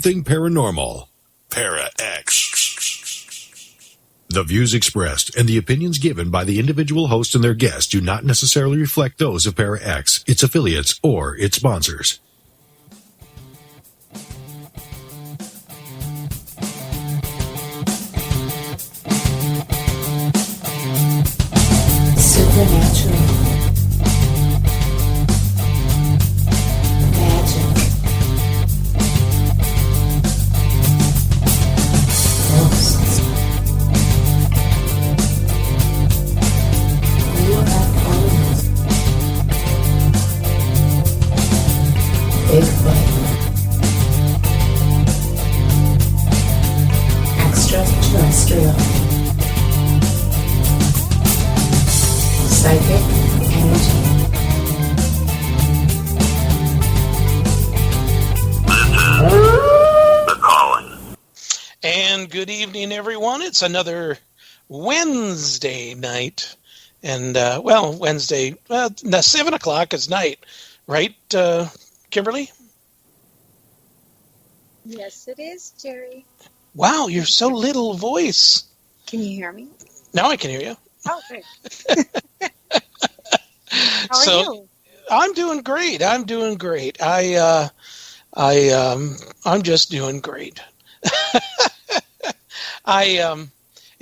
Thing Paranormal. Para X. The views expressed and the opinions given by the individual host and their guests do not necessarily reflect those of Para X, its affiliates, or its sponsors. Supernatural. Magic. Ghosts. UFOs. Bigfoot. Extraterrestrial. Psychic energy. The Calling. And good evening, everyone. It's another Wednesday night. And, Wednesday, the 7 o'clock is night, right, Kimberly? Yes, it is, Jerry. Wow, you're so little voice. Can you hear me? Now I can hear you. Oh, great. How are you? I'm doing great. I'm just doing great.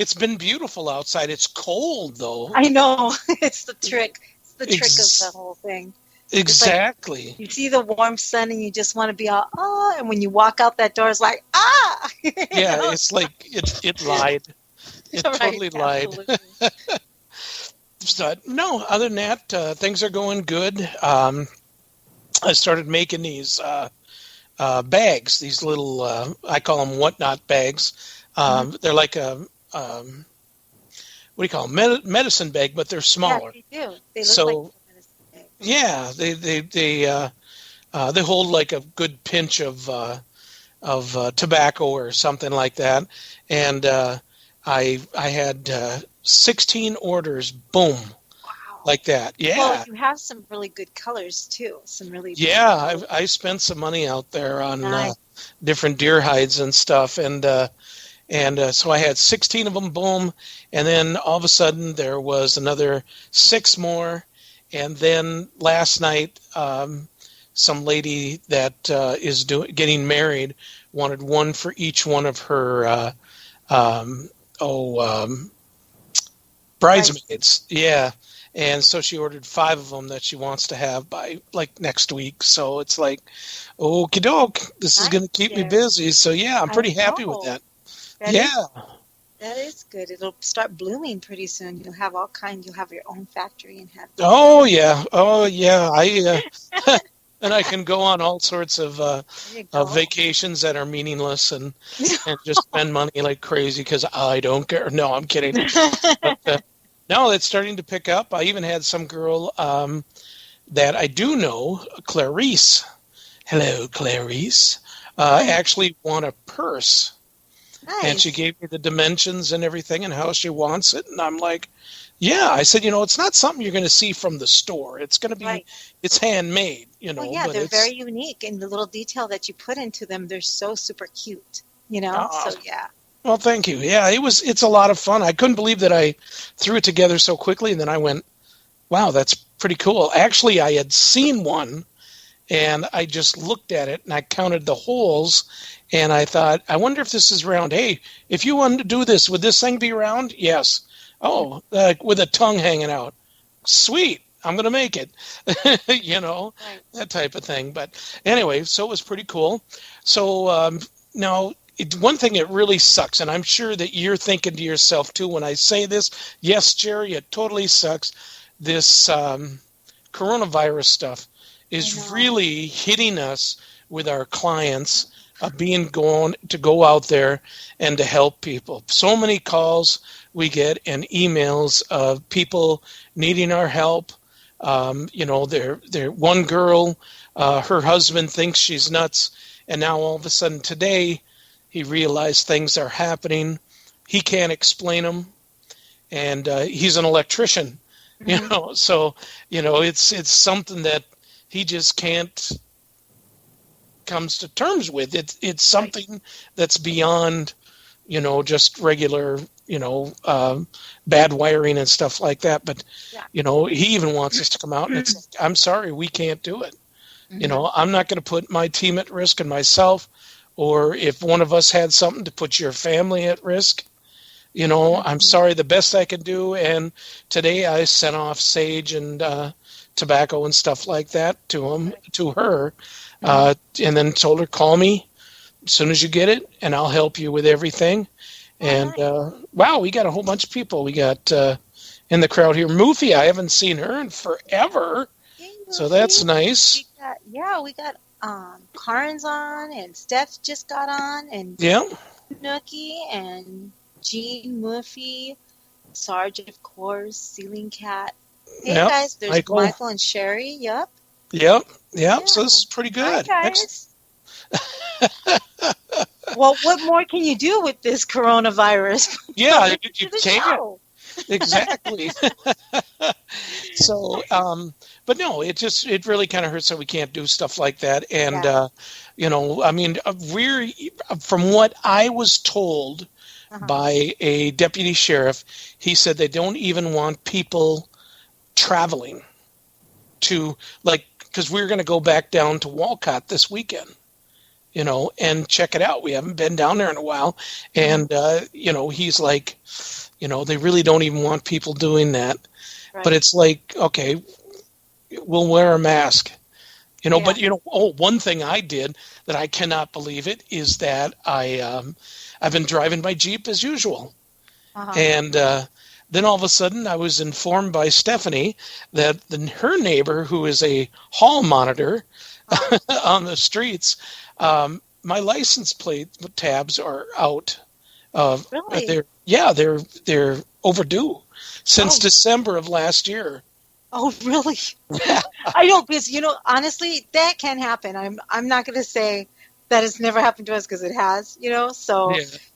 It's been beautiful outside. It's cold though. I know. It's the trick. It's the trick of the whole thing. Exactly. Like you see the warm sun and you just want to be all, and when you walk out that door, it's like, Yeah, it's like it lied. It right, totally lied. So, no, other than that, things are going good. I started making these bags, these little, I call them whatnot bags. They're like a, what do you call them? Medicine bag, but they're smaller. Yeah, they do. They look like a medicine bag. Yeah, they hold like a good pinch of tobacco or something like that. And I had 16 orders, boom, like that. Yeah. Well, you have some really good colors too. Some really I spent some money out there on different deer hides and stuff, and so I had 16 of them, boom, and then all of a sudden there was another 6 more, and then last night some lady that is getting married wanted one for each one of her bridesmaids. Yeah. And so she ordered 5 of them that she wants to have by like next week. So it's like, okie doke, this is going to keep me busy. So yeah, I'm pretty happy with that. That is good. It'll start blooming pretty soon. You'll have all kinds. You'll have your own factory and have. Oh yeah. And I can go on all sorts of vacations that are meaningless and just spend money like crazy because I don't care. No, I'm kidding. But, no, it's starting to pick up. I even had some girl that I do know, Clarice. Hello, Clarice. Actually want a purse. Nice. And she gave me the dimensions and everything and how she wants it. And I'm like, yeah. I said, it's not something you're going to see from the store. It's going to be, it's handmade, Well, yeah, but they're very unique. And the little detail that you put into them, they're so super cute, So, yeah. Well, thank you. Yeah, it's a lot of fun. I couldn't believe that I threw it together so quickly. And then I went, wow, that's pretty cool. Actually, I had seen one and I just looked at it and I counted the holes and I thought, I wonder if this is round. Hey, if you wanted to do this, would this thing be round? Yes. Oh, with a tongue hanging out. Sweet. I'm going to make it, that type of thing. But anyway, so it was pretty cool. So now, one thing that really sucks, and I'm sure that you're thinking to yourself too when I say this, yes, Jerry, it totally sucks. This coronavirus stuff is really hitting us with our clients going to go out there and to help people. So many calls we get and emails of people needing our help. They're one girl, her husband thinks she's nuts, and now all of a sudden today he realized things are happening. He can't explain them, and he's an electrician, so it's something that he just can't comes to terms with. It's something that's beyond, just regular, bad wiring and stuff like that. But, he even wants us to come out, and it's like, I'm sorry, we can't do it. I'm not going to put my team at risk and myself, or if one of us had something to put your family at risk. I'm sorry, the best I can do. And today I sent off sage and tobacco and stuff like that to her, and then told her, call me as soon as you get it, and I'll help you with everything. And wow, we got a whole bunch of people. We got in the crowd here, Mufi. I haven't seen her in forever, so that's nice. We got Karen's on, and Steph just got on, and Nookie and Jean Murphy, Sarge, of course, Ceiling Cat. Hey guys, there's Michael and Sherry. Yep. So this is pretty good. Hi, guys. Well, what more can you do with this coronavirus? Yeah, you can't. Exactly. So, but no, it really kind of hurts that we can't do stuff like that. And, I mean, from what I was told by a deputy sheriff, he said they don't even want people traveling to, because we're going to go back down to Walcott this weekend, and check it out. We haven't been down there in a while. And, he's like, they really don't even want people doing that. Right. But it's like, okay, we'll wear a mask, but, one thing I did that I cannot believe it is that I've been driving my Jeep as usual. And then all of a sudden I was informed by Stephanie that her neighbor, who is a hall monitor on the streets, my license plate tabs are out. Really? They're overdue since December of last year. Oh, really? I don't, because honestly, that can happen. I'm not going to say that it's never happened to us, because it has. So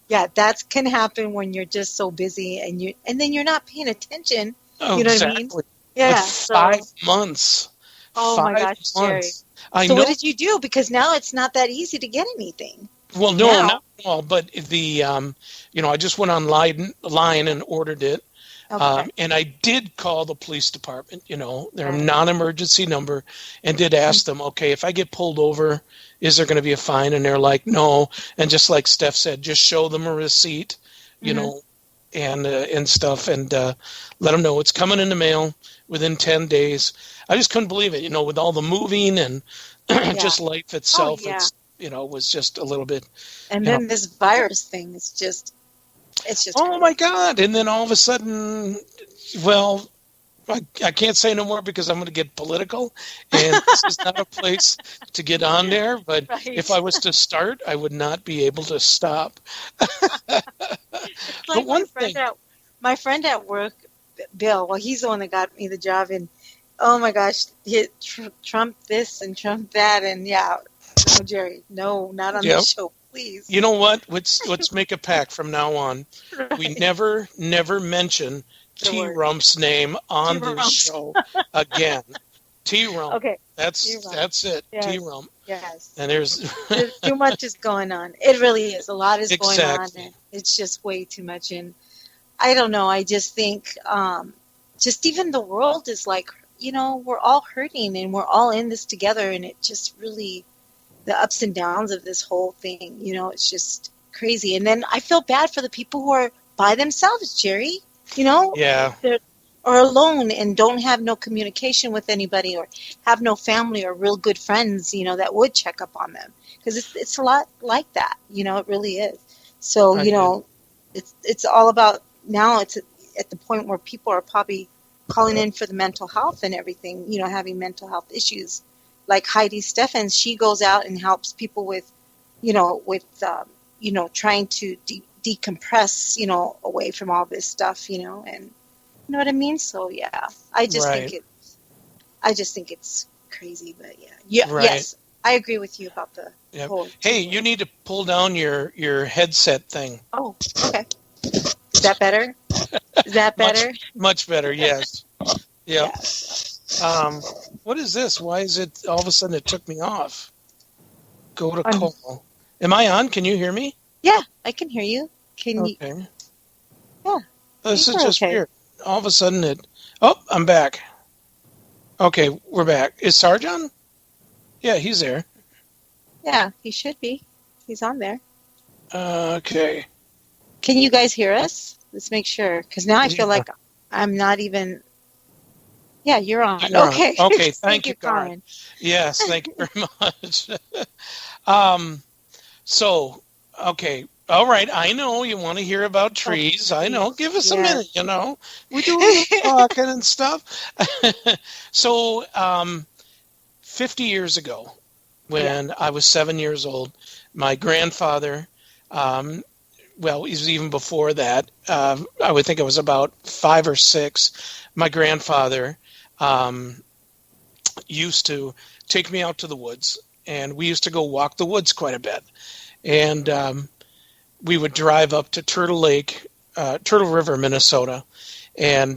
that can happen when you're just so busy and then you're not paying attention. Oh, you know exactly. what I mean? Yeah. 5 months. Oh my gosh, Jerry. So what did you do? Because now it's not that easy to get anything. Well, no, not at all. But I just went online and ordered it. Okay. And I did call the police department, their non-emergency number, and did ask them, okay, if I get pulled over, is there going to be a fine? And they're like, no. And just like Steph said, just show them a receipt, and stuff, and let them know it's coming in the mail within 10 days. I just couldn't believe it, with all the moving and just life itself. It's, was just a little bit. And then this virus thing is just. It's just crazy. My God. And then all of a sudden, well, I can't say no more because I'm going to get political, and this is not a place to get on there. But if I was to start, I would not be able to stop. Like but one thing. My friend at work, Bill, well, he's the one that got me the job. And, oh, my gosh, he Trump this and Trump that. And, no, Jerry, no, not on the show. Please. You know what? Let's make a pact from now on. Right. We never mention T-Rump's name on this show again. T-Rump. Okay. That's it. Yes. T-Rump. Yes. And there's too much is going on. It really is. A lot is going on. And it's just way too much. And I don't know. I just think just even the world is like, we're all hurting and we're all in this together, and it just really. The ups and downs of this whole thing, it's just crazy. And then I feel bad for the people who are by themselves, Jerry, they're or alone and don't have no communication with anybody or have no family or real good friends, that would check up on them. Because it's a lot like that, it really is. So, it's all about, now it's at the point where people are probably calling in for the mental health and everything, having mental health issues. Like Heidi Steffens, she goes out and helps people with trying to decompress, away from all this stuff, and you know what I mean? So yeah, I just think it's crazy, but yes, I agree with you about the whole. Hey, you need to pull down your headset thing. Oh, okay. Is that better? Is that better? Much better, yes. Yeah. What is this? Why is it all of a sudden it took me off? Go to On- call. Am I on? Can you hear me? Yeah, I can hear you. Can you? Okay. Yeah, This is you're just okay. weird. All of a sudden it. Oh, I'm back. Okay, we're back. Is Sarge on? Yeah, he's there. Yeah, he should be. He's on there. Okay. Can you guys hear us? Let's make sure, because now I feel Yeah. like I'm not even. Yeah, you're on. You're on. Okay. Okay, thank you, Karen. Karen. Yes, thank you very much. So, okay. All right, I know you want to hear about trees. I know. Give us a Yeah. minute, We do a little talking and stuff. So, 50 years ago, when I was 7 years old, my grandfather, well, it was even before that, I would think it was about 5 or 6, my grandfather used to take me out to the woods, and we used to go walk the woods quite a bit. And we would drive up to Turtle River, Minnesota, and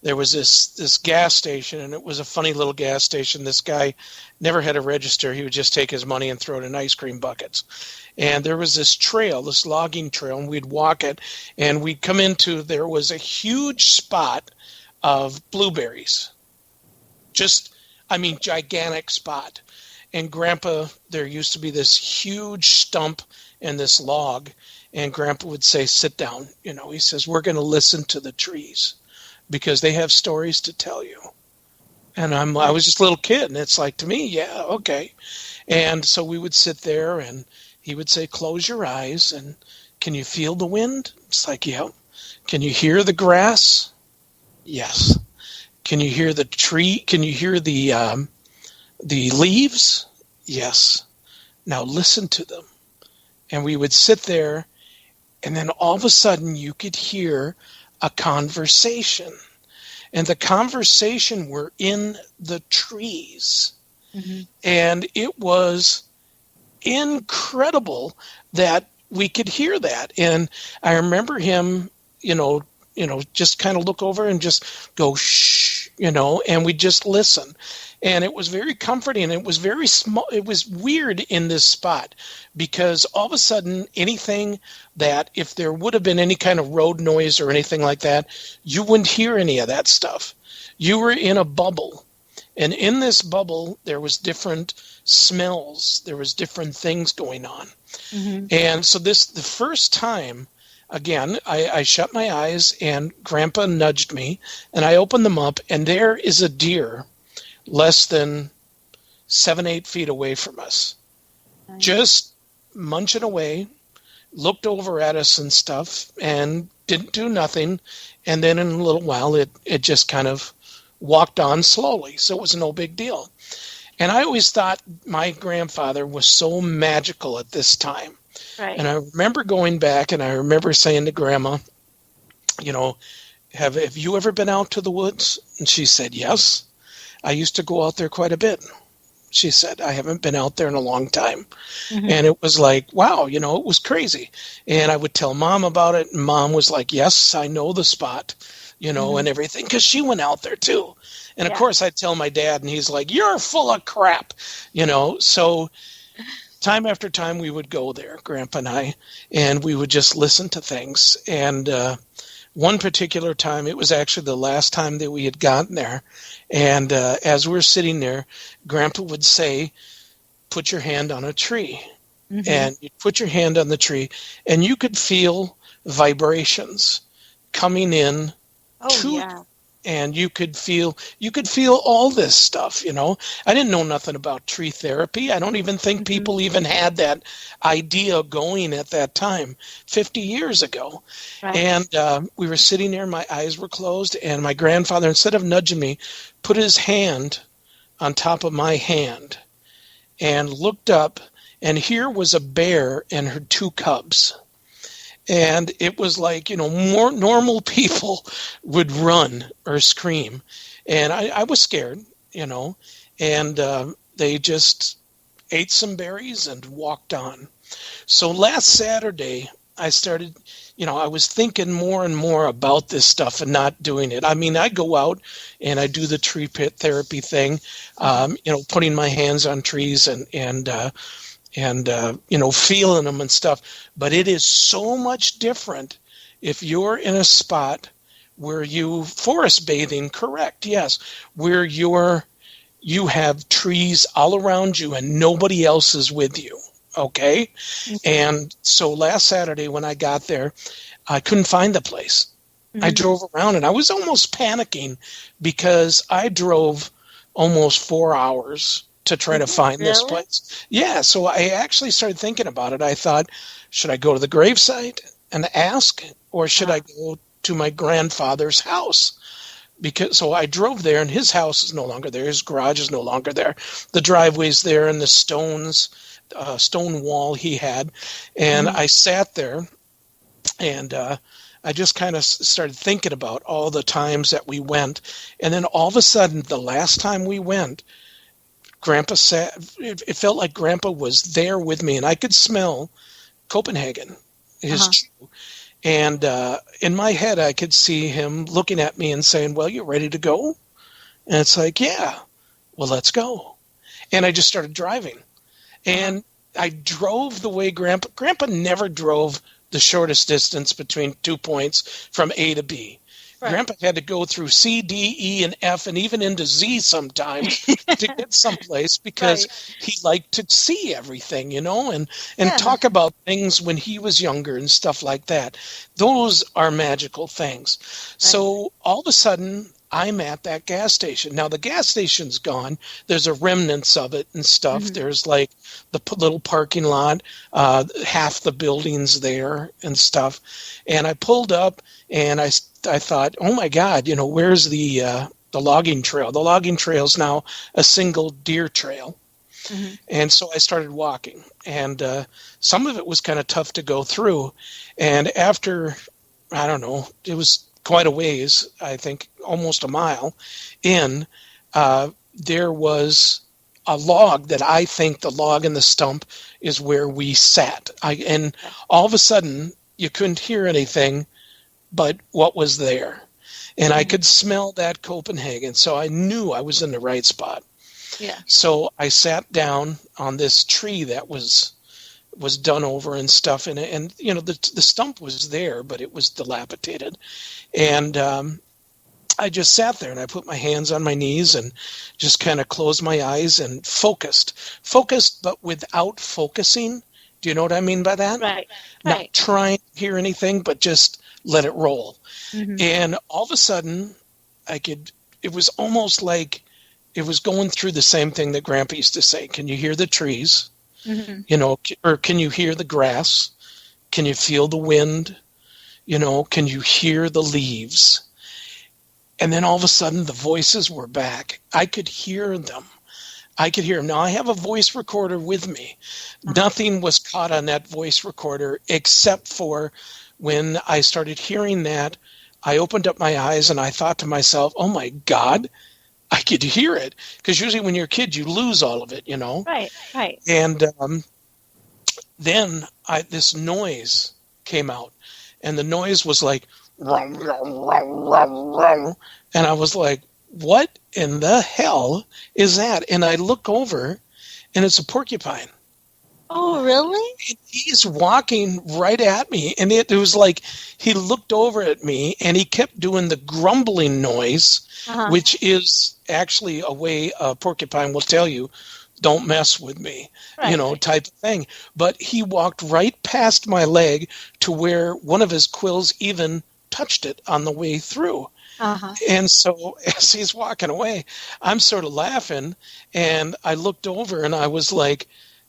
there was this gas station, and it was a funny little gas station. This guy never had a register. He would just take his money and throw it in ice cream buckets. And there was this trail, this logging trail, and we'd walk it, and we'd come into, there was a huge spot of blueberries. Gigantic spot. And Grandpa, there used to be this huge stump and this log, and Grandpa would say, sit down. He says, we're going to listen to the trees because they have stories to tell you. And I was just a little kid, and it's like, to me, yeah, okay. And so we would sit there, and he would say, close your eyes, and can you feel the wind? It's like, yeah. Can you hear the grass? Yes. Can you hear the tree? Can you hear the leaves? Yes. Now listen to them. And we would sit there, and then all of a sudden you could hear a conversation. And the conversation were in the trees. Mm-hmm. And it was incredible that we could hear that. And I remember him, just kind of look over and just go, shh, and we just listen. And it was very comforting. It was very small. It was weird in this spot because all of a sudden, anything that if there would have been any kind of road noise or anything like that, you wouldn't hear any of that stuff. You were in a bubble. And in this bubble, there was different smells. There was different things going on. Mm-hmm. And so the first time, again, I shut my eyes and Grandpa nudged me and I opened them up and there is a deer less than 7-8 feet away from us. Nice. Just munching away, looked over at us and stuff and didn't do nothing. And then in a little while, it just kind of walked on slowly. So it was no big deal. And I always thought my grandfather was so magical at this time. Right. And I remember going back and I remember saying to Grandma, have you ever been out to the woods? And she said, yes. I used to go out there quite a bit. She said, I haven't been out there in a long time. Mm-hmm. And it was like, wow, it was crazy. And I would tell Mom about it. And Mom was like, yes, I know the spot, mm-hmm. and everything. Because she went out there too. And of course I'd tell my dad and he's like, you're full of crap, So time after time we would go there, Grandpa and I, and we would just listen to things. And one particular time, it was actually the last time that we had gotten there. And as we were sitting there, Grandpa would say, put your hand on a tree. Mm-hmm. And you'd put your hand on the tree, and you could feel vibrations coming in and you could feel all this stuff, I didn't know nothing about tree therapy. I don't even think mm-hmm. people even had that idea going at that time, 50 years ago. Right. And we were sitting there, my eyes were closed, and my grandfather, instead of nudging me, put his hand on top of my hand and looked up, and here was a bear and her 2 cubs. And it was like, more normal people would run or scream. And I was scared, and they just ate some berries and walked on. So last Saturday, I started, I was thinking more and more about this stuff and not doing it. I mean, I go out and I do the tree pit therapy thing, putting my hands on trees and and feeling them and stuff. But it is so much different if you're in a spot where you forest bathing, correct? Yes, where you have trees all around you and nobody else is with you. Okay? And so last Saturday when I got there, I couldn't find the place. I drove around and I was almost panicking because I drove almost 4 hours to try to find this place. Yeah, so I actually started thinking about it. I thought, should I go to the gravesite and ask, or should I go to my grandfather's house? So I drove there, and his house is no longer there. His garage is no longer there. The driveway's there, and the stone wall he had. And I sat there, and I just kind of started thinking about all the times that we went. And then all of a sudden, the last time we went, Grandpa sat. It felt like Grandpa was there with me, and I could smell Copenhagen, his chew. And in my head, I could see him looking at me and saying, well, you ready to go? And it's like, yeah, well, let's go. And I just started driving. And I drove the way Grandpa never drove the shortest distance between 2 points from A to B. Right. Grandpa had to go through C, D, E, and F, and even into Z sometimes to get someplace because he liked to see everything, and talk about things when he was younger and stuff like that. Those are magical things. Right. So all of a sudden, I'm at that gas station. Now, the gas station's gone. There's a remnants of it and stuff. There's like the little parking lot, half the building's there and stuff. And I pulled up and I thought, oh my God, where's the logging trail? The logging trail's now a single deer trail. And so I started walking, and some of it was kind of tough to go through. And after, I don't know, it was quite a ways, I think almost a mile in, there was a log that I think the log and the stump is where we sat. And all of a sudden, you couldn't hear anything but what was there. And I could smell that Copenhagen, so I knew I was in the right spot. Yeah. So I sat down on this tree that was done over and stuff, and the stump was there, but it was dilapidated. And I just sat there, and I put my hands on my knees and just kind of closed my eyes and focused, but without focusing. Do you know what I mean by that? Right. Not trying to hear anything, but just let it roll. And all of a sudden, it was almost like it was going through the same thing that Grandpa used to say. Can you hear the trees? Or can you hear the grass? Can you feel the wind? Can you hear the leaves? And then all of a sudden the voices were back. I could hear them. Now I have a voice recorder with me. Nothing was caught on that voice recorder except for when I started hearing that, I opened up my eyes and I thought to myself, oh my God, I could hear it. Because usually when you're a kid, you lose all of it, Right. And then this noise came out. And the noise was like, rum, rum, rum, rum, rum. And I was like, what in the hell is that? And I look over, and it's a porcupine. Oh, really? And he's walking right at me. And it was like he looked over at me, and he kept doing the grumbling noise, which is actually a way a porcupine will tell you, don't mess with me, type of thing. But he walked right past my leg to where one of his quills even touched it on the way through. And so as he's walking away, I'm sort of laughing, and I looked over and I was like,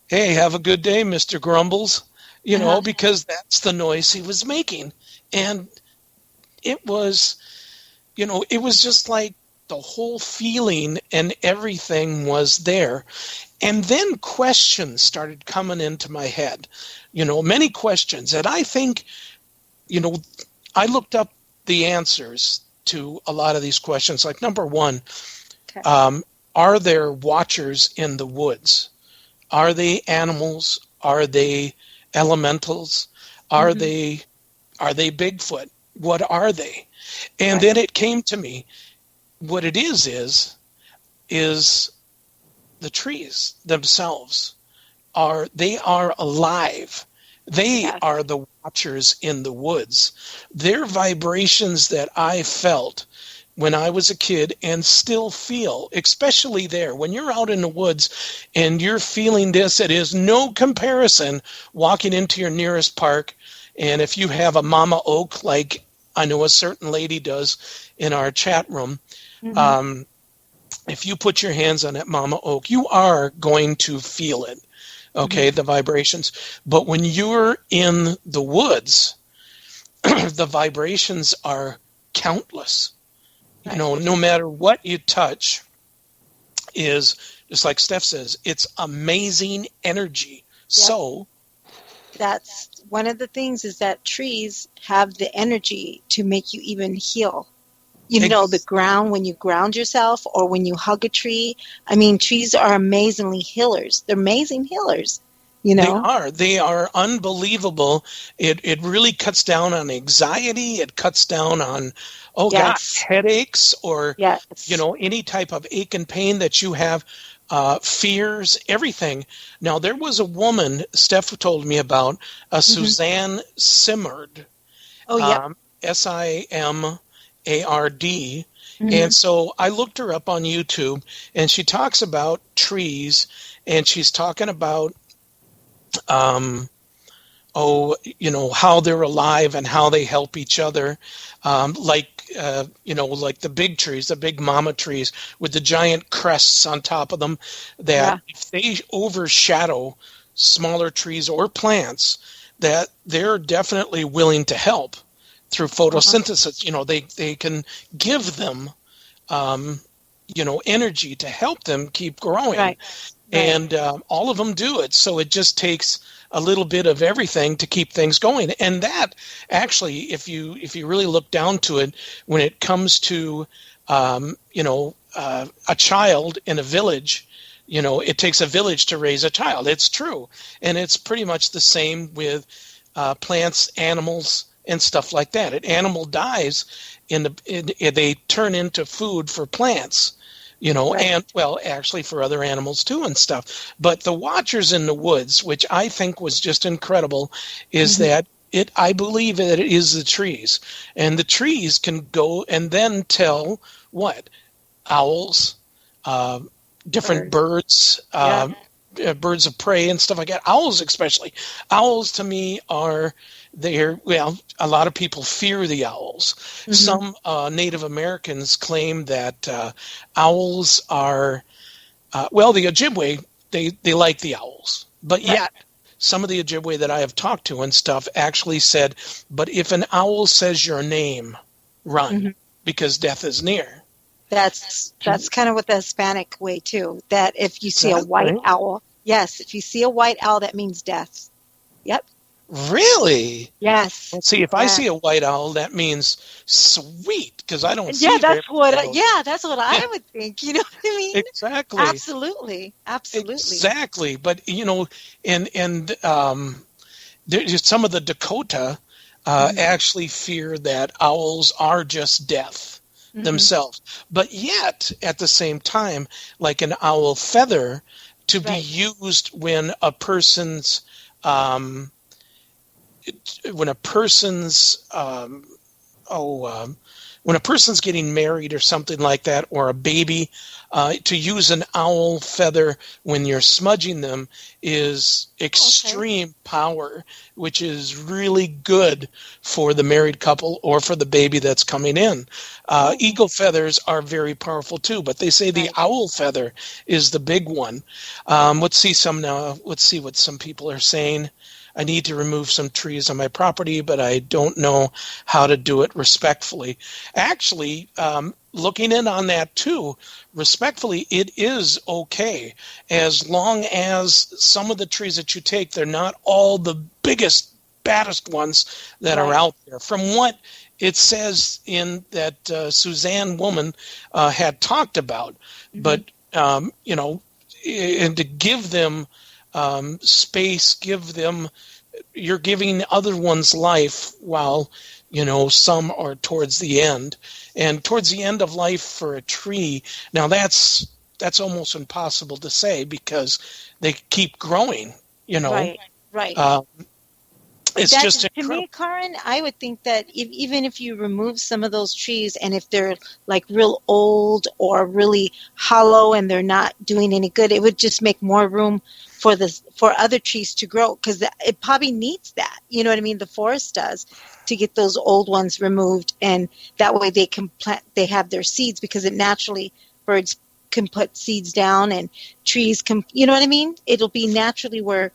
hey, have a good day, Mr. Grumbles, because that's the noise he was making. And it was, it was just like the whole feeling and everything was there. And then questions started coming into my head, many questions. And I think, I looked up the answers to a lot of these questions. Like, number one, are there watchers in the woods? Are they animals? Are they elementals? Are they Bigfoot? What are they? And then it came to me, what it is the trees themselves. they are alive. They Yes. are the watchers in the woods. Their vibrations that I felt when I was a kid and still feel, especially there, when you're out in the woods and you're feeling this, it is no comparison walking into your nearest park. And if you have a mama oak, like I know a certain lady does in our chat room, Mhm. if you put your hands on that mama oak, you are going to feel it. Okay, the vibrations. But when you're in the woods, the vibrations are countless. You know, no matter what you touch, is just like Steph says, it's amazing energy. So That's one of the things, is that trees have the energy to make you even heal. You know, the ground, when you ground yourself or when you hug a tree. I mean, trees are amazingly healers. They're amazing healers, you know? They are unbelievable. It really cuts down on anxiety. It cuts down on, Yes. headaches, or, Yes. any type of ache and pain that you have, fears, everything. Now, there was a woman Steph told me about, Suzanne Simard, Oh, yeah. Simard. Mhm. And so I looked her up on YouTube, and she talks about trees, and she's talking about how they're alive and how they help each other, like the big trees, the big mama trees with the giant crests on top of them, that if they overshadow smaller trees or plants, that they're definitely willing to help through photosynthesis. They can give them energy to help them keep growing. Right. And all of them do it. So it just takes a little bit of everything to keep things going. And that actually, if you really look down to it, when it comes to a child in a village, it takes a village to raise a child. It's true. And it's pretty much the same with plants, animals, and stuff like that. An animal dies, they turn into food for plants. And actually for other animals too and stuff. But the watchers in the woods, which I think was just incredible, is that I believe that it is the trees. And the trees can go and then tell what? Owls, different birds, birds of prey and stuff like that. Owls especially. Owls to me are... a lot of people fear the owls. Some Native Americans claim that owls are, the Ojibwe, they like the owls. But yet, some of the Ojibwe that I have talked to and stuff actually said, but if an owl says your name, run, because death is near. That's kind of what the Hispanic way, too. That if you see a white owl, if you see a white owl, that means death. Yep. Really? Yes. Well, see, if I see a white owl, that means sweet, because I don't see that's what I would think. You know what I mean? Exactly. Absolutely. Exactly. But and there's some of the Dakota actually fear that owls are just death themselves. But yet, at the same time, like an owl feather to be used when a person's when a person's getting married or something like that, or a baby, to use an owl feather when you're smudging them is extreme power, which is really good for the married couple or for the baby that's coming in. Eagle feathers are very powerful too, but they say the owl feather is the big one. Let's see what some people are saying. I need to remove some trees on my property, but I don't know how to do it respectfully. Actually, looking in on that too, respectfully, it is okay, as long as some of the trees that you take, they're not all the biggest, baddest ones that are out there. From what it says in that Suzanne woman had talked about, but and to give them space, you're giving other one's life while, some are towards the end. And towards the end of life for a tree, now that's almost impossible to say, because they keep growing. You know, Right. Right. it's That, just to incredible. me, Karen, I would think that even if you remove some of those trees, and if they're like real old or really hollow and they're not doing any good, it would just make more room for other trees to grow, because it probably needs that. You know what I mean? The forest does, to get those old ones removed, and that way they can plant. They have their seeds, because it naturally, birds can put seeds down, and trees can. You know what I mean? It'll be naturally where,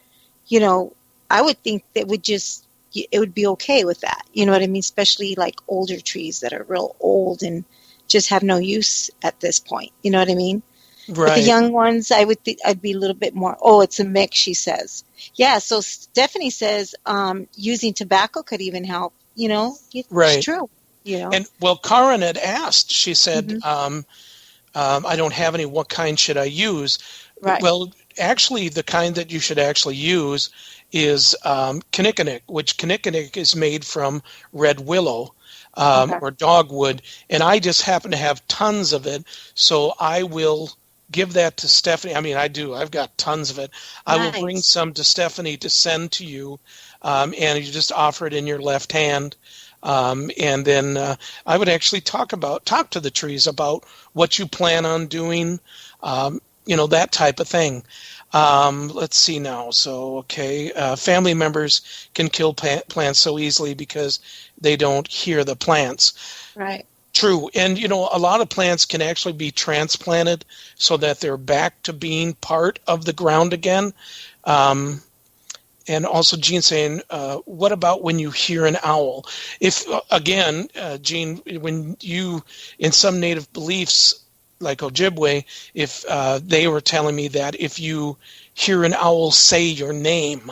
you know. I would think that it would be okay with that. You know what I mean? Especially like older trees that are real old and just have no use at this point. You know what I mean? But the Right. young ones, I would think I'd be a little bit more. Oh, it's a mix, she says. Yeah. So Stephanie says using tobacco could even help. You know, it's Right. true. You know. And well, Karen had asked. She said, Mhm. "I don't have any. What kind should I use?" Right. Well, actually, the kind that you should actually use is kinnikinick, which kinnikinick is made from red willow Okay. or dogwood, and I just happen to have tons of it, so I will give that to Stephanie. I mean, I do. I've got tons of it. I will bring Nice. some to Stephanie to send to you, and you just offer it in your left hand. And then I would actually talk to the trees about what you plan on doing, that type of thing. Let's see now. So, okay, family members can kill plants so easily because they don't hear the plants. Right. True. And, a lot of plants can actually be transplanted so that they're back to being part of the ground again. And also, Gene saying, what about when you hear an owl? If, again, Gene, when you, in some native beliefs, like Ojibwe, if they were telling me that if you hear an owl say your name,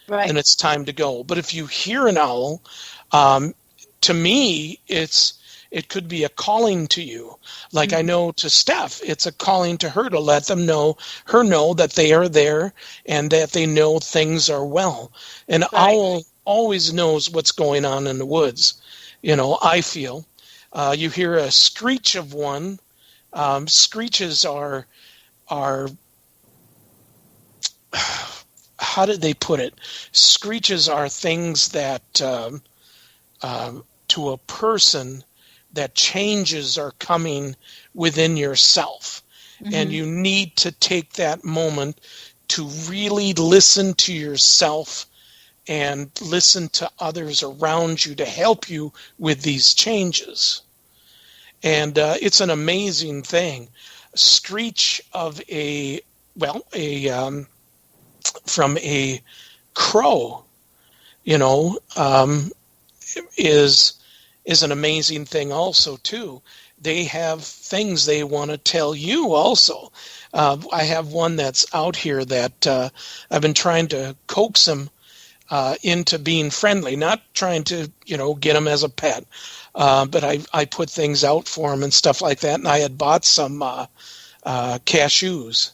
Right. then it's time to go. But if you hear an owl, to me, it could be a calling to you. Like I know to Steph, it's a calling to her to let her know that they are there and that they know things are well. An owl always knows what's going on in the woods. I feel. You hear a screech of one. Screeches are how did they put it? Screeches are things that to a person, that changes are coming within yourself. And you need to take that moment to really listen to yourself and listen to others around you to help you with these changes. And it's an amazing thing. Screech of from a crow, is an amazing thing also too. They have things they want to tell you also. I have one that's out here that I've been trying to coax him into being friendly, not trying to, get him as a pet. But I put things out for him and stuff like that. And I had bought some cashews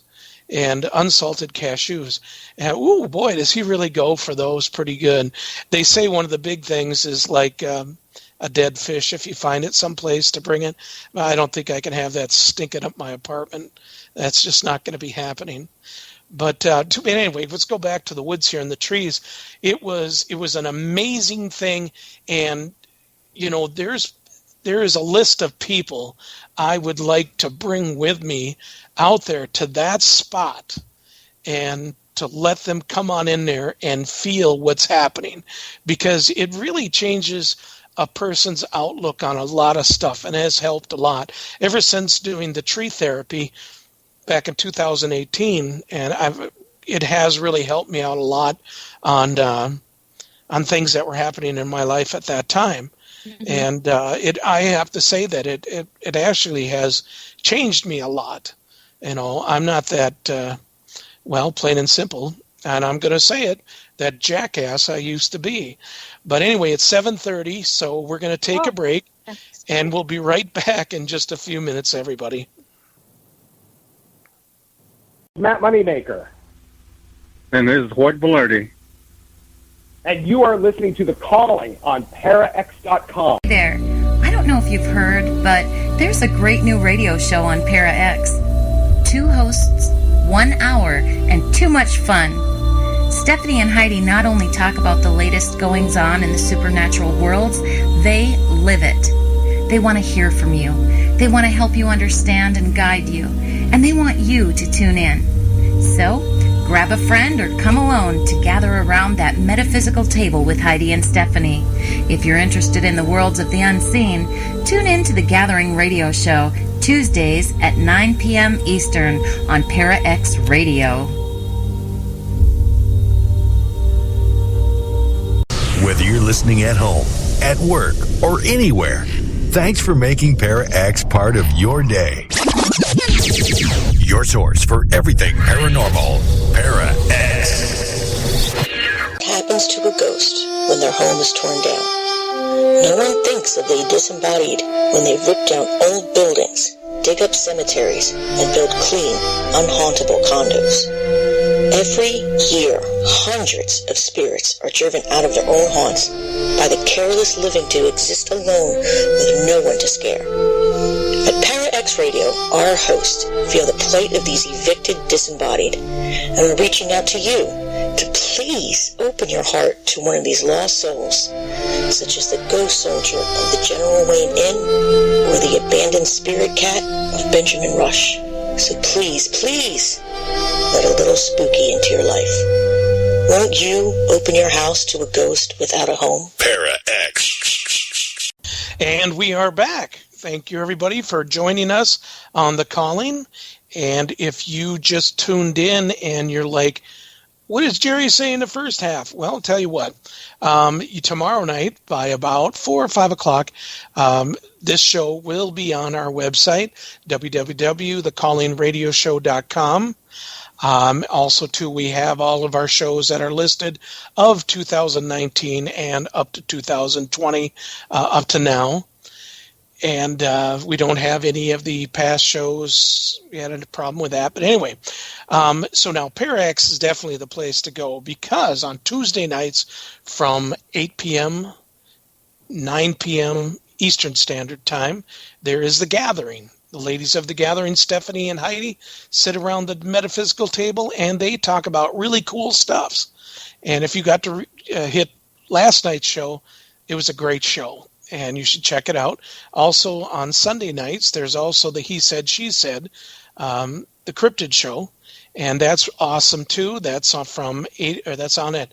and unsalted cashews. And, oh boy, does he really go for those pretty good. They say one of the big things is like a dead fish, if you find it someplace to bring it. I don't think I can have that stinking up my apartment. That's just not going to be happening. But anyway, let's go back to the woods here and the trees. It was an amazing thing. And, there is a list of people I would like to bring with me out there to that spot and to let them come on in there and feel what's happening, because it really changes a person's outlook on a lot of stuff and has helped a lot ever since doing the tree therapy back in 2018. And it has really helped me out a lot on things that were happening in my life at that time. And I have to say that it actually has changed me a lot. I'm not that, plain and simple, and I'm going to say it, that jackass I used to be. But anyway, it's 7:30, so we're going to take a break, and we'll be right back in just a few minutes, everybody. Matt Moneymaker. And this is Hoyt Velarde. And you are listening to The Calling on ParaX.com. Hey there. I don't know if you've heard, but there's a great new radio show on ParaX. 2 hosts, 1 hour, and too much fun. Stephanie and Heidi not only talk about the latest goings-on in the supernatural worlds, they live it. They want to hear from you. They want to help you understand and guide you. And they want you to tune in. So, grab a friend or come alone to gather around that metaphysical table with Heidi and Stephanie. If you're interested in the worlds of the unseen, tune in to the Gathering Radio Show, Tuesdays at 9 p.m. Eastern on Para X Radio. Whether you're listening at home, at work, or anywhere, thanks for making Para X part of your day. Your source for everything paranormal, Para X. What happens to a ghost when their home is torn down? No one thinks of the disembodied when they rip down old buildings, dig up cemeteries, and build clean, unhauntable condos. Every year, hundreds of spirits are driven out of their own haunts by the careless living to exist alone with no one to scare. At Para X Radio, our hosts feel the plight of these evicted disembodied, and we're reaching out to you to please open your heart to one of these lost souls, such as the ghost soldier of the General Wayne Inn or the abandoned spirit cat of Benjamin Rush. So please, please, let a little spooky into your life. Won't you open your house to a ghost without a home? Para X. And we are back. Thank you, everybody, for joining us on The Calling. And if you just tuned in and you're like, what does Jerry say in the first half? Well, I'll tell you what. Tomorrow night by about 4 or 5 o'clock, this show will be on our website, www.thecallingradioshow.com. Also, too, we have all of our shows that are listed of 2019 and up to 2020 up to now. And we don't have any of the past shows. We had a problem with that. But anyway, so now Parax is definitely the place to go, because on Tuesday nights from 8 p.m., 9 p.m. Eastern Standard Time, there is the Gathering. The ladies of the Gathering, Stephanie and Heidi, sit around the metaphysical table and they talk about really cool stuff. And if you got to hit last night's show, it was a great show. And you should check it out. Also, on Sunday nights, there's also the He Said, She Said, the Cryptid Show, and that's awesome too. That's on at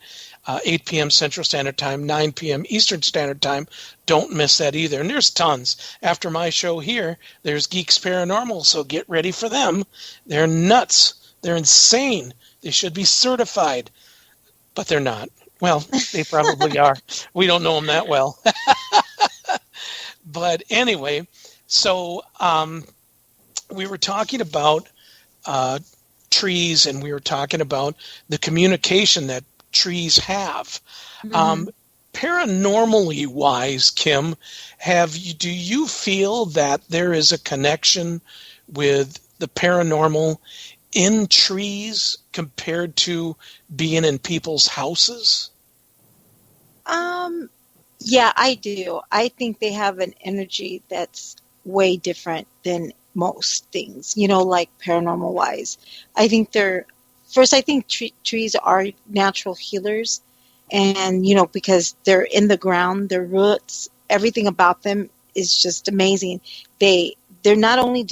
8 p.m. Central Standard Time, 9 p.m. Eastern Standard Time. Don't miss that either. And there's tons. After my show here, there's Geeks Paranormal, so get ready for them. They're nuts. They're insane. They should be certified, but they're not. Well, they probably are. We don't know them that well. But anyway, so we were talking about trees, and we were talking about the communication that trees have. Mm-hmm. Paranormally wise, Kim, do you feel that there is a connection with the paranormal in trees compared to being in people's houses? Yeah, I do. I think they have an energy that's way different than most things, like paranormal wise. I think trees are natural healers, and, because they're in the ground, their roots, everything about them is just amazing. They're not only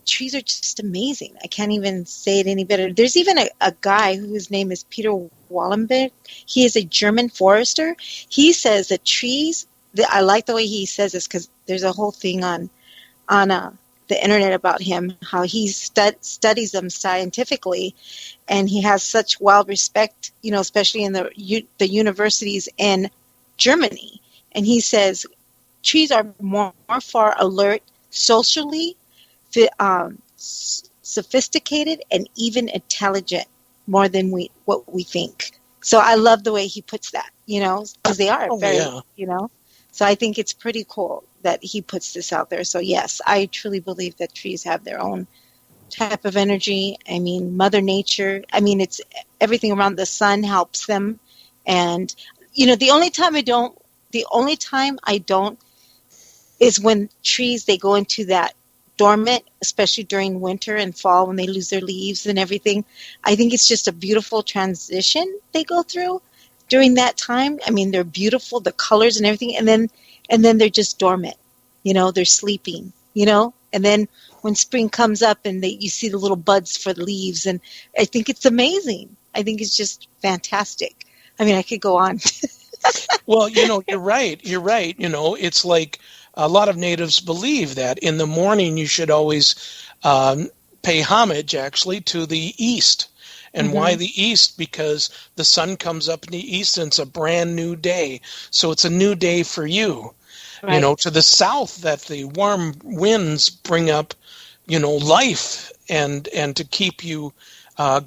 trees are just amazing. I can't even say it any better. There's even a guy whose name is Peter Wallenberg. He is a German forester. He says that trees, I like the way he says this, because there's a whole thing on the internet about him, how he studies them scientifically, and he has such wild respect, especially in the universities in Germany. And he says trees are more far alert socially, sophisticated, and even intelligent more than what we think. So I love the way he puts that, because they are So I think it's pretty cool that he puts this out there. So yes, I truly believe that trees have their own type of energy. I mean, Mother Nature, it's everything around the sun helps them. And, the only time I don't is when trees, they go into that dormant, especially during winter and fall when they lose their leaves and everything. I think it's just a beautiful transition they go through during that time. I mean, they're beautiful, the colors and everything, and then they're just dormant. They're sleeping, and then when spring comes up and you see the little buds for the leaves, and I think it's amazing. I think it's just fantastic. I mean, I could go on. Well, you're right. You're right. It's like a lot of natives believe that in the morning you should always pay homage, actually, to the east. And why the east? Because the sun comes up in the east and it's a brand new day. So it's a new day for you. Right. To the south, that the warm winds bring up, life and to keep you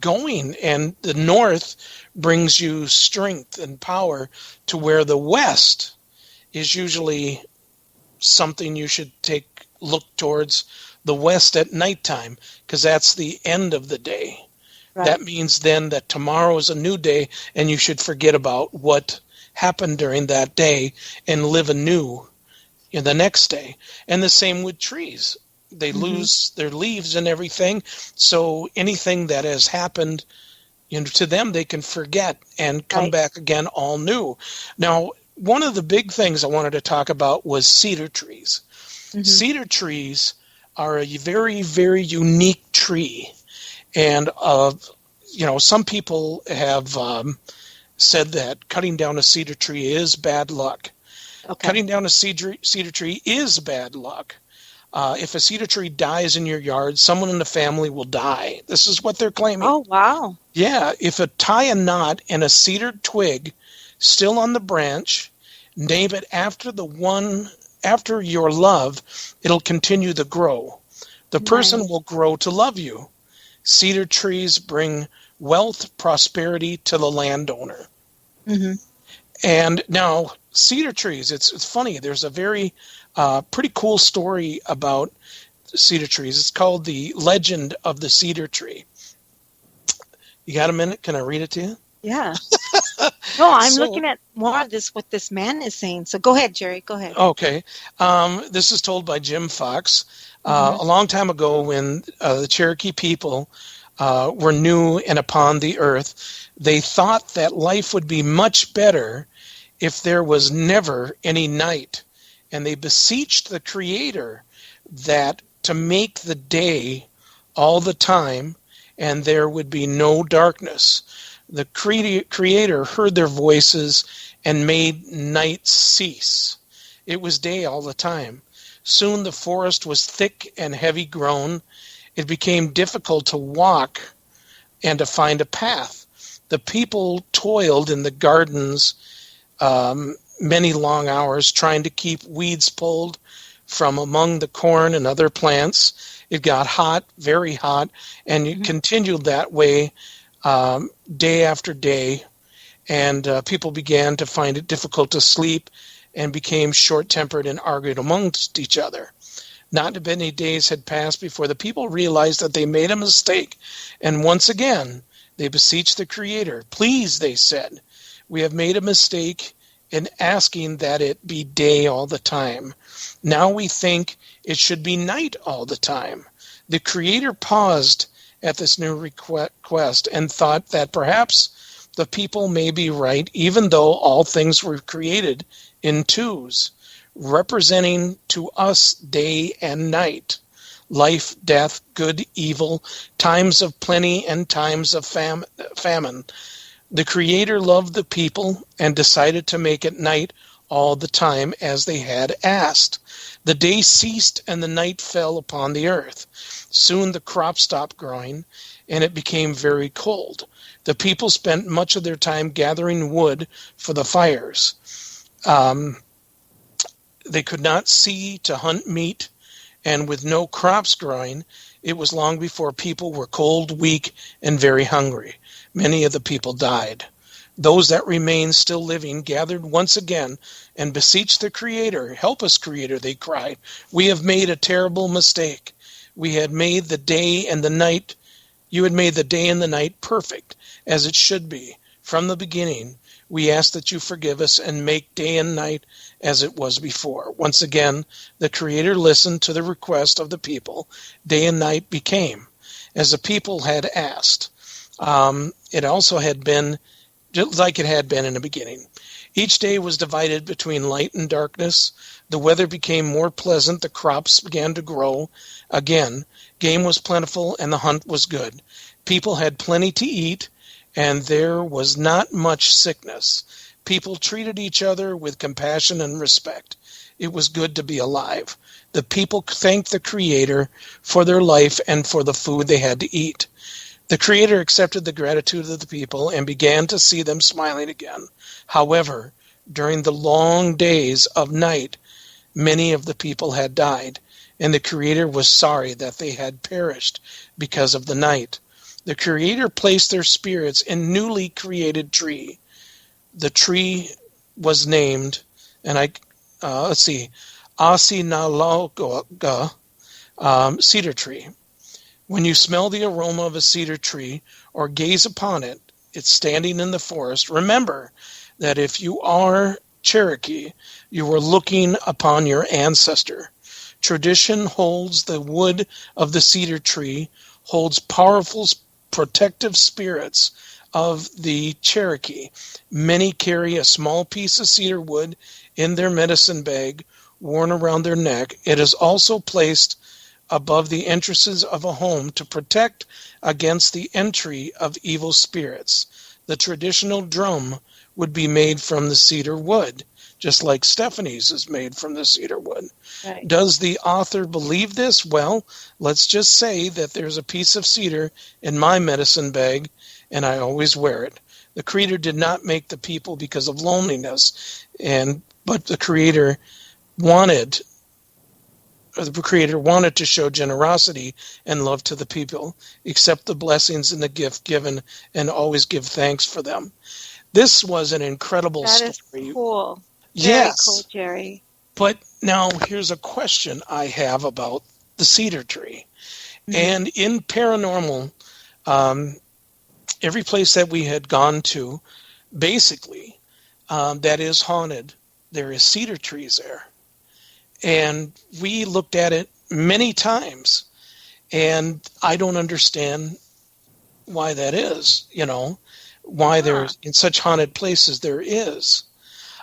going. And the north brings you strength and power, to where the west is usually something you should look towards the west at nighttime, because that's the end of the day. Right. That means then that tomorrow is a new day, and you should forget about what happened during that day and live anew in the next day. And the same with trees. They lose their leaves and everything, so anything that has happened to them, they can forget and come back again all new. Now, one of the big things I wanted to talk about was cedar trees. Cedar trees are a very, very unique tree. And, some people have said that cutting down a cedar tree is bad luck. Okay. Cutting down a cedar tree is bad luck. If a cedar tree dies in your yard, someone in the family will die. This is what they're claiming. Oh, wow. Yeah, if tie a knot in a cedar twig still on the branch, name it after your love, it'll continue to grow. The person will grow to love you. Cedar trees bring wealth, prosperity to the landowner. And now, cedar trees, it's funny. There's a very pretty cool story about cedar trees. It's called The Legend of the Cedar Tree. You got a minute? Can I read it to you? Yeah. No, I'm looking at more of this, what this man is saying. So go ahead, Jerry. Go ahead. Okay. This is told by Jim Fox. A long time ago, when the Cherokee people were new and upon the earth, they thought that life would be much better if there was never any night. And they beseeched the Creator that to make the day all the time, and there would be no darkness. The Creator heard their voices and made night cease. It was day all the time. Soon the forest was thick and heavy grown. It became difficult to walk and to find a path. The people toiled in the gardens many long hours, trying to keep weeds pulled from among the corn and other plants. It got hot, very hot, and it continued that way day after day. And people began to find it difficult to sleep and became short-tempered and argued amongst each other. Not many days had passed before the people realized that they made a mistake. And once again, they beseeched the Creator. Please, they said, we have made a mistake in asking that it be day all the time. Now we think it should be night all the time. The Creator paused at this new request and thought that perhaps the people may be right, even though all things were created in twos, representing to us day and night, life, death, good, evil, times of plenty and times of famine. The Creator loved the people and decided to make it night all the time as they had asked. The day ceased and the night fell upon the earth. Soon the crops stopped growing and it became very cold. The people spent much of their time gathering wood for the fires. They could not see to hunt meat, and with no crops growing, it was long before people were cold, weak, and very hungry. Many of the people died. Those that remained still living gathered once again and beseeched the Creator. Help us, Creator, they cried. We have made a terrible mistake. We had made the day and the night. You had made the day and the night perfect, as it should be. From the beginning, We ask that you forgive us and make day and night as it was before. Once again, the Creator listened to the request of the people. Day and night became, as the people had asked. It also had been just like it had been in the beginning. Each day was divided between light and darkness. The weather became more pleasant. The crops began to grow. Again, game was plentiful and the hunt was good. People had plenty to eat, and there was not much sickness. People treated each other with compassion and respect. It was good to be alive. The people thanked the Creator for their life and for the food they had to eat. The Creator accepted the gratitude of the people and began to see them smiling again. However, during the long days of night, many of the people had died, and the Creator was sorry that they had perished because of the night. The Creator placed their spirits in newly created tree. The tree was named, and Asinaloga, cedar tree. When you smell the aroma of a cedar tree or gaze upon it, it's standing in the forest, remember that if you are Cherokee, you are looking upon your ancestor. Tradition holds the wood of the cedar tree, holds powerful protective spirits of the Cherokee. Many carry a small piece of cedar wood in their medicine bag, worn around their neck. It is also placed above the entrances of a home to protect against the entry of evil spirits. The traditional drum would be made from the cedar wood, just like Stephanie's is made from the cedar wood. Right. Does the author believe this? Well, let's just say that there's a piece of cedar in my medicine bag, and I always wear it. The Creator did not make the people because of loneliness, but the Creator wanted to show generosity and love to the people, accept the blessings and the gift given, and always give thanks for them. This was an incredible story. That is cool. Yes. Very cool, Jerry. But now here's a question I have about the cedar tree. Mm-hmm. And in paranormal, every place that we had gone to, basically, that is haunted, there is cedar trees there. And we looked at it many times, and I don't understand why that is, why there's in such haunted places there is.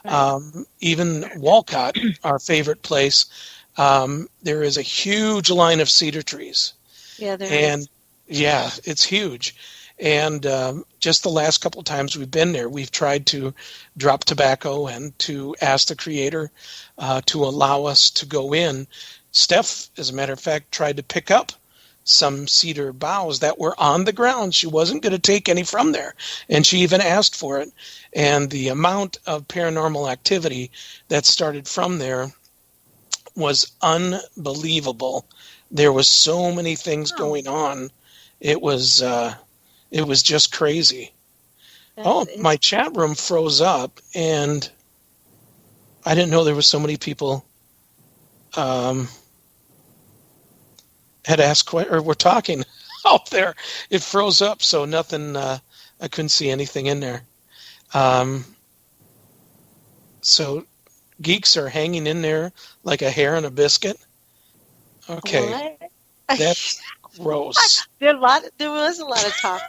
Right. Even Walcott, our favorite place, there is a huge line of cedar trees. Yeah, there is. Yeah, it's huge. And just the last couple of times we've been there, we've tried to drop tobacco and to ask the Creator to allow us to go in. Steph, as a matter of fact, tried to pick up some cedar boughs that were on the ground. She wasn't going to take any from there, and she even asked for it. And the amount of paranormal activity that started from there was unbelievable. There was so many things going on. It was just crazy. My chat room froze up, and I didn't know there were so many people had asked or were talking out there. It froze up, so nothing. I couldn't see anything in there. So geeks are hanging in there like a hair in a biscuit. Okay, what? That's gross. There was a lot of talk.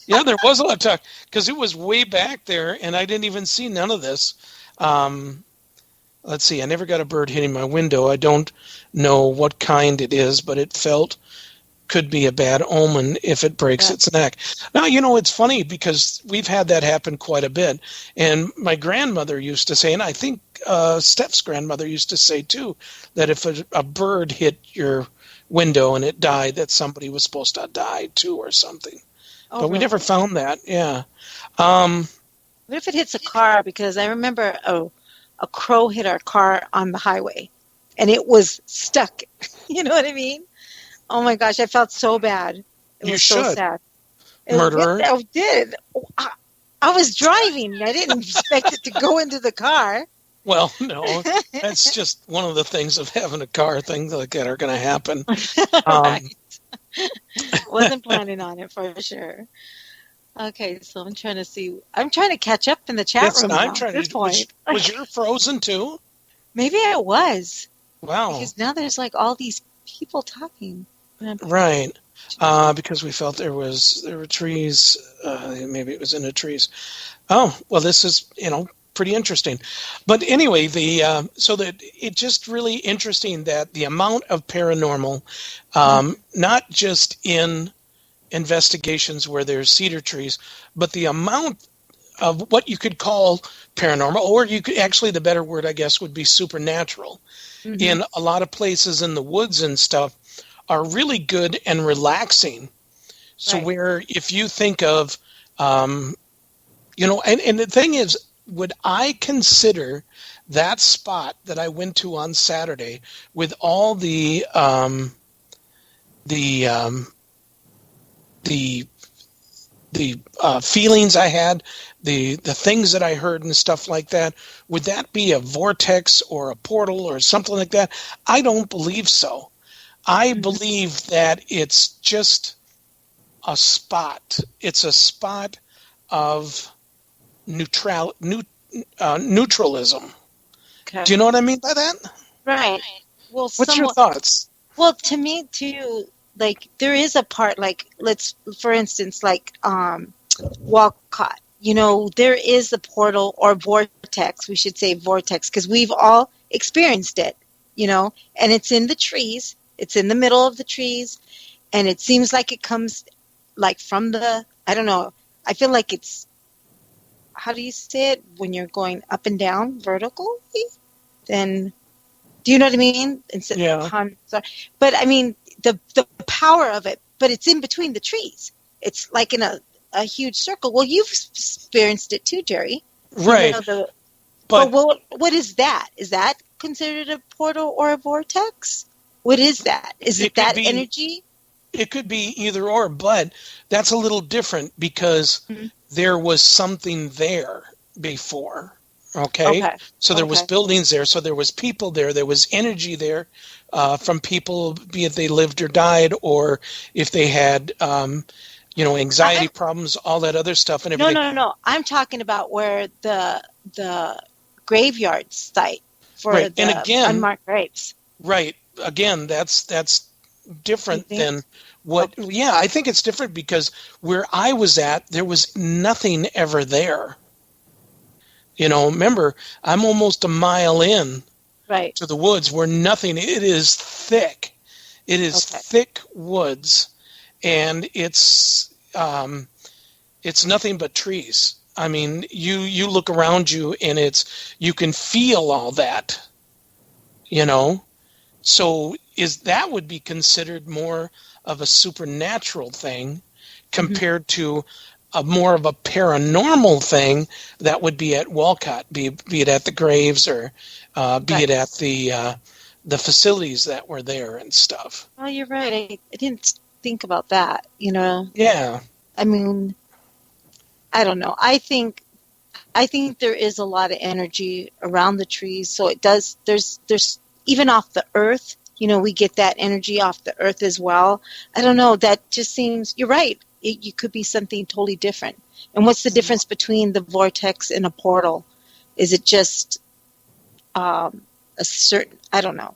Yeah, there was a lot of talk because it was way back there, and I didn't even see none of this. Let's see. I never got a bird hitting my window. I don't know what kind it is, but it could be a bad omen if it breaks its neck. Now, it's funny because we've had that happen quite a bit. And my grandmother used to say, and I think Steph's grandmother used to say too, that if a bird hit your window and it died, that somebody was supposed to die too or something. Oh, but we never found that. Yeah. What if it hits a car? Because I remember a crow hit our car on the highway, and it was stuck. You know what I mean? Oh my gosh, I felt so bad. It was so sad. Murderer. I did. I was driving. I didn't expect it to go into the car. Well, no, that's just one of the things of having a car. Things like that are going to happen. Right. Wasn't planning on it for sure. Okay, so I'm trying to see. I'm trying to catch up in the chat That's room what I'm now at trying this to. Was, point. was your frozen too? Maybe it was. Wow. Because now there's like all these people talking. Right. Because we felt there were trees. Maybe it was in the trees. Oh, well, this is, pretty interesting. But anyway, so that it's just really interesting that the amount of paranormal, not just in investigations where there's cedar trees, but the amount of what you could call paranormal, or you could actually, the better word, I guess, would be supernatural. In a lot of places in the woods and stuff are really good and relaxing. So where if you think of, and the thing is, would I consider that spot that I went to on Saturday with all the feelings I had, the things that I heard and stuff like that, would that be a vortex or a portal or something like that? I don't believe so. I believe that it's just a spot. It's a spot of neutralism. Okay. Do you know what I mean by that? Right. Well, what's your thoughts? Well, to me too, like there is a part, like for instance, like Walcott. There is a portal or vortex. We should say vortex because we've all experienced it. And it's in the trees. It's in the middle of the trees, and it seems like it comes like from the. I don't know. I feel like it's. How do you say it when you're going up and down vertically? Then, do you know what I mean? Yeah. But I mean the power of it. But it's in between the trees. It's like in a huge circle. Well, you've experienced it too, Jerry. Right. But what is that? Is that considered a portal or a vortex? What is that? Is it that energy? It could be either or, but that's a little different because there was something there before. Okay. So there was buildings there. So there was people there. There was energy there from people, be it they lived or died, or if they had, anxiety problems, all that other stuff and everything. No. I'm talking about where the graveyard site for the unmarked graves. Right. Again, that's different than what. Yeah, I think it's different because where I was at, there was nothing ever there. Remember, I'm almost a mile in to the woods where nothing. It is thick. It is thick woods, and it's nothing but trees. I mean, you look around you, and you can feel all that. So that would be considered more of a supernatural thing compared to more of a paranormal thing that would be at Walcott, be it at the graves or be it at the facilities that were there and stuff. Oh, you're right. I didn't think about that, Yeah. I mean, I don't know. I think there is a lot of energy around the trees. So it does, there's even off the earth, we get that energy off the earth as well. I don't know. That just seems, you're right. You could be something totally different. And what's the difference between the vortex and a portal? Is it just a certain, I don't know.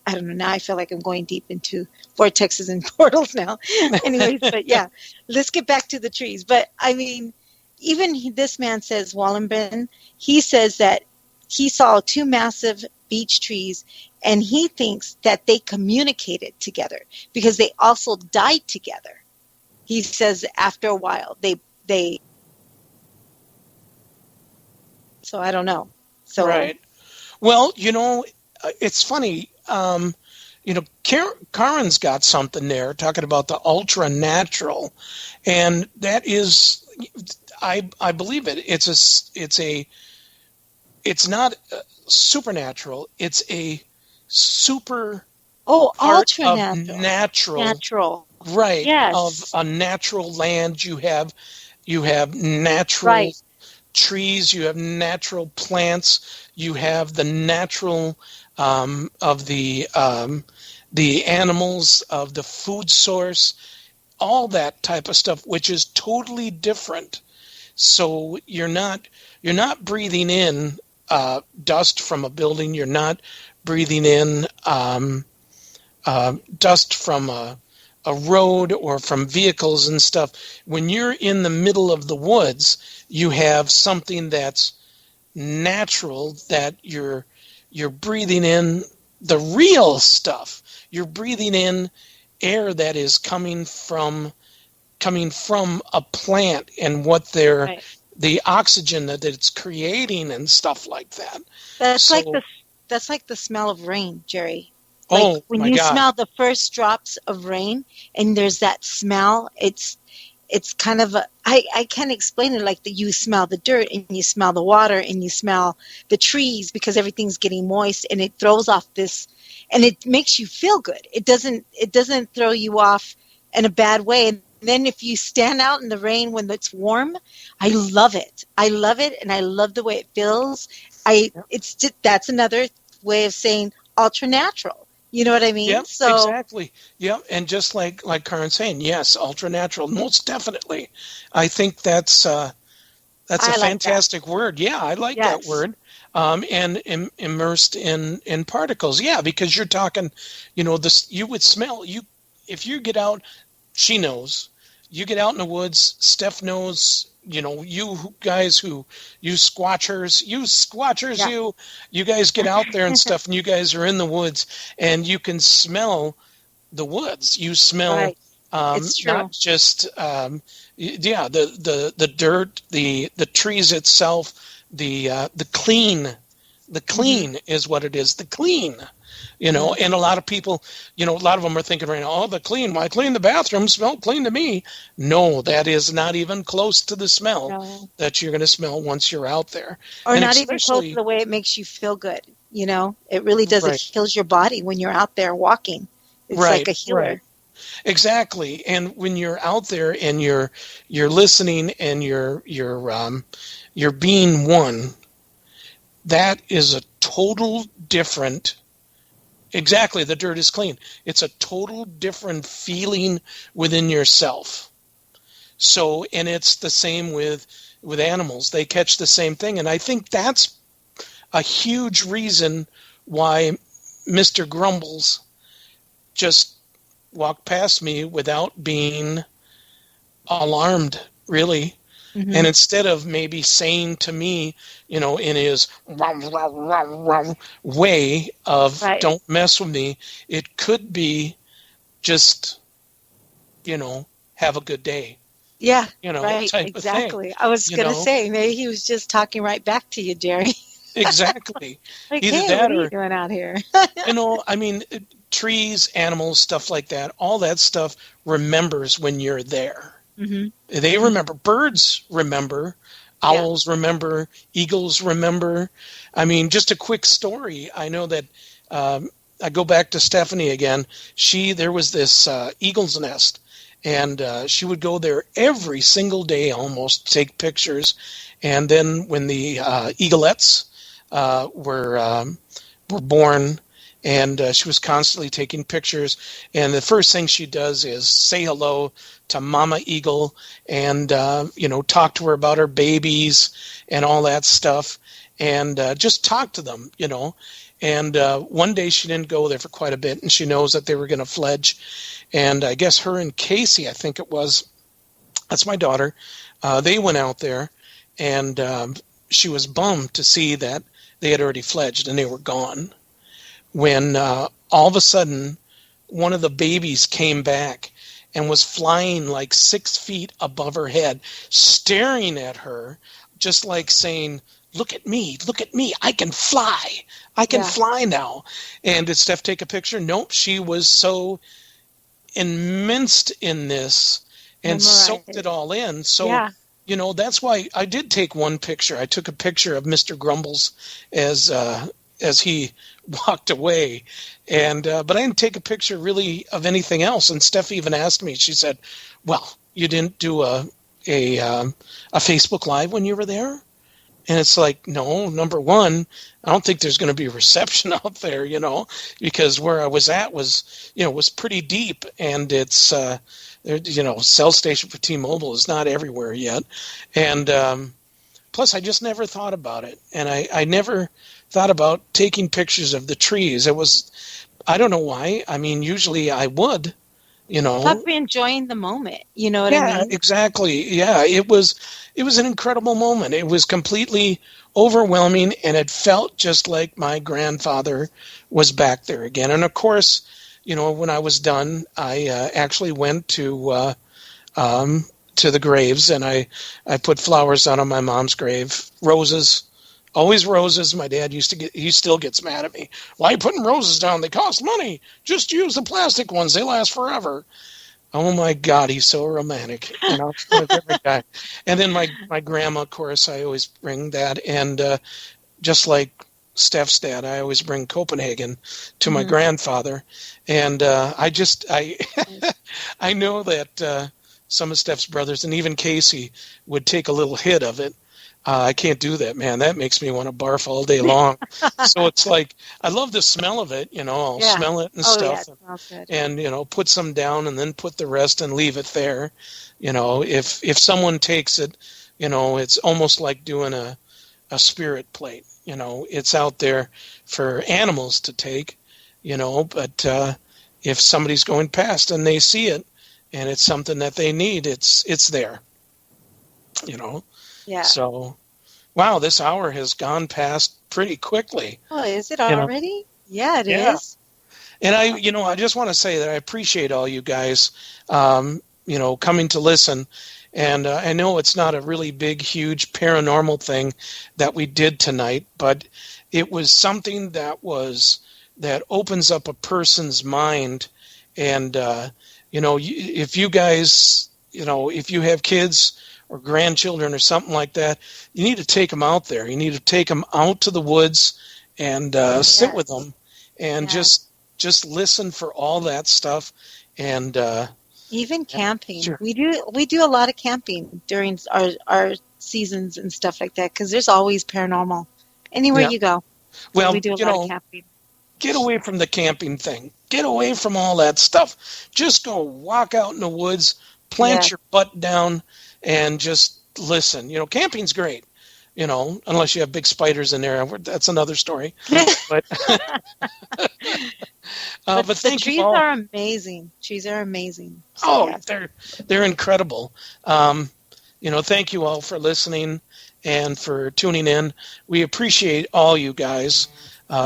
Now I feel like I'm going deep into vortexes and portals now. Anyways, but yeah, let's get back to the trees. But I mean, even this man says, Wallenben, he says that he saw 2 massive beech trees, and he thinks that they communicated together because they also died together. He says after a while, they so I don't know. So right. Well, it's funny. Karen's got something there talking about the ultra natural, and that is, I believe it. It's not supernatural. It's a super. ultra natural. Right. Yes. Of a natural land, you have natural trees, you have natural plants, you have the natural of the animals, of the food source. all that type of stuff, which is totally different. So you're not breathing in dust from a building. You're not breathing in dust from a road or from vehicles and stuff. When you're in the middle of the woods, you have something that's natural, that you're breathing in the real stuff. You're breathing in air that is coming from a plant, and what they're the oxygen that it's creating and stuff like that. That's like the smell of rain, Jerry. Like when you smell the first drops of rain and there's that smell, it's kind of I can't explain it, like you smell the dirt and you smell the water and you smell the trees because everything's getting moist, and it throws off this, and it makes you feel good. It doesn't throw you off in a bad way. And then if you stand out in the rain when it's warm, I love it. And I love the way it feels. That's another way of saying ultra natural. You know what I mean? Yeah, exactly. Yeah, and just like Karen's saying, yes, ultra natural, most definitely. I think that's a fantastic word. Yeah, I like that word. And immersed in particles. Yeah, because you're talking, you would smell if you get out. She knows. You get out in the woods. Steph knows. You guys you squatchers, you guys get out there and stuff, and you guys are in the woods, and you can smell the woods. You smell not just the dirt, the trees itself, the clean. The clean is what it is. The clean. And a lot of people, a lot of them are thinking right now, oh, the clean, why clean the bathroom? Smell clean to me. No, that is not even close to the smell that you're going to smell once you're out there. Or not even close to the way it makes you feel good. It really does. It heals your body when you're out there walking. It's like a healer. Right. Exactly. And when you're out there and you're listening and you're being one, that is a total different. Exactly, the dirt is clean. It's a total different feeling within yourself. So, and it's the same with animals. They catch the same thing. And I think that's a huge reason why Mr. Grumbles just walked past me without being alarmed, really. Mm-hmm. And instead of maybe saying to me, in his way of don't mess with me, it could be just, have a good day. Yeah, type exactly. Of thing, I was going to say, maybe he was just talking right back to you, Jerry. Exactly. Like, Either hey, that what are you doing out here? Trees, animals, stuff like that, all that stuff remembers when you're there. Mm-hmm. They remember. Birds remember. Owls remember. Eagles remember. Just a quick story. I know that I go back to Stephanie again. There was this eagle's nest, and she would go there every single day almost, take pictures. And then when the eaglets were born, and she was constantly taking pictures. And the first thing she does is say hello to Mama Eagle and, talk to her about her babies and all that stuff, and just talk to them, And one day she didn't go there for quite a bit, and she knows that they were going to fledge. And I guess her and Casey, I think it was, that's my daughter, they went out there, and she was bummed to see that they had already fledged and they were gone. When all of a sudden one of the babies came back and was flying like 6 feet above her head, staring at her, just like saying, look at me, I can fly. I can fly now. And did Steph take a picture? Nope. She was so immersed in this and soaked it all in. So, that's why I did take one picture. I took a picture of Mr. Grumbles as he walked away, and but I didn't take a picture really of anything else. And Steph even asked me. She said, "Well, you didn't do a Facebook Live when you were there?" And it's like, no. Number one, I don't think there's going to be a reception out there, because where I was at was, was pretty deep, and it's cell station for T-Mobile is not everywhere yet. And plus, I just never thought about it. And I never thought about taking pictures of the trees. I don't know why. I mean, usually I would, Plus, be enjoying the moment. You know what I mean? Yeah, exactly. Yeah, it was an incredible moment. It was completely overwhelming, and it felt just like my grandfather was back there again. And of course, when I was done, I actually went to the graves, and I put flowers down on my mom's grave, roses. Always roses. My dad he still gets mad at me. Why are you putting roses down? They cost money. Just use the plastic ones. They last forever. Oh my God, he's so romantic. Every guy. And then my grandma, of course, I always bring that. And just like Steph's dad, I always bring Copenhagen to my grandfather. And I know that some of Steph's brothers and even Casey would take a little hit of it. I can't do that, man. That makes me want to barf all day long. So it's like, I love the smell of it, I'll smell it and stuff. Yeah, it smells good. And, put some down and then put the rest and leave it there. If someone takes it, it's almost like doing a spirit plate. It's out there for animals to take, but if somebody's going past and they see it and it's something that they need, it's there, Yeah. So, wow, this hour has gone past pretty quickly. Oh, is it already? Yeah, it is. And I just want to say that I appreciate all you guys, coming to listen. And I know it's not a really big, huge paranormal thing that we did tonight, but it was something that opens up a person's mind. And, if you guys, if you have kids or grandchildren or something like that, you need to take them out there. You need to take them out to the woods and sit with them and just listen for all that stuff. And even camping. Sure. We do a lot of camping during our seasons and stuff like that because there's always paranormal anywhere you go. So well, we do a lot of camping. Get away from the camping thing. Get away from all that stuff. Just go walk out in the woods, plant your butt down, and just listen. Camping's great, unless you have big spiders in there. That's another story. But but thank the trees you all. are amazing. Trees are amazing. So, they're incredible. Thank you all for listening and for tuning in. We appreciate all you guys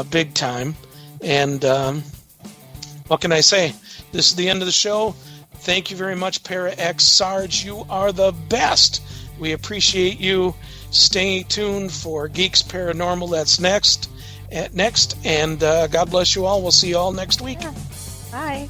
big time. And what can I say? This is the end of the show. Thank you very much, Para X Sarge. You are the best. We appreciate you. Stay tuned for Geeks Paranormal. That's next. And God bless you all. We'll see you all next week. Bye.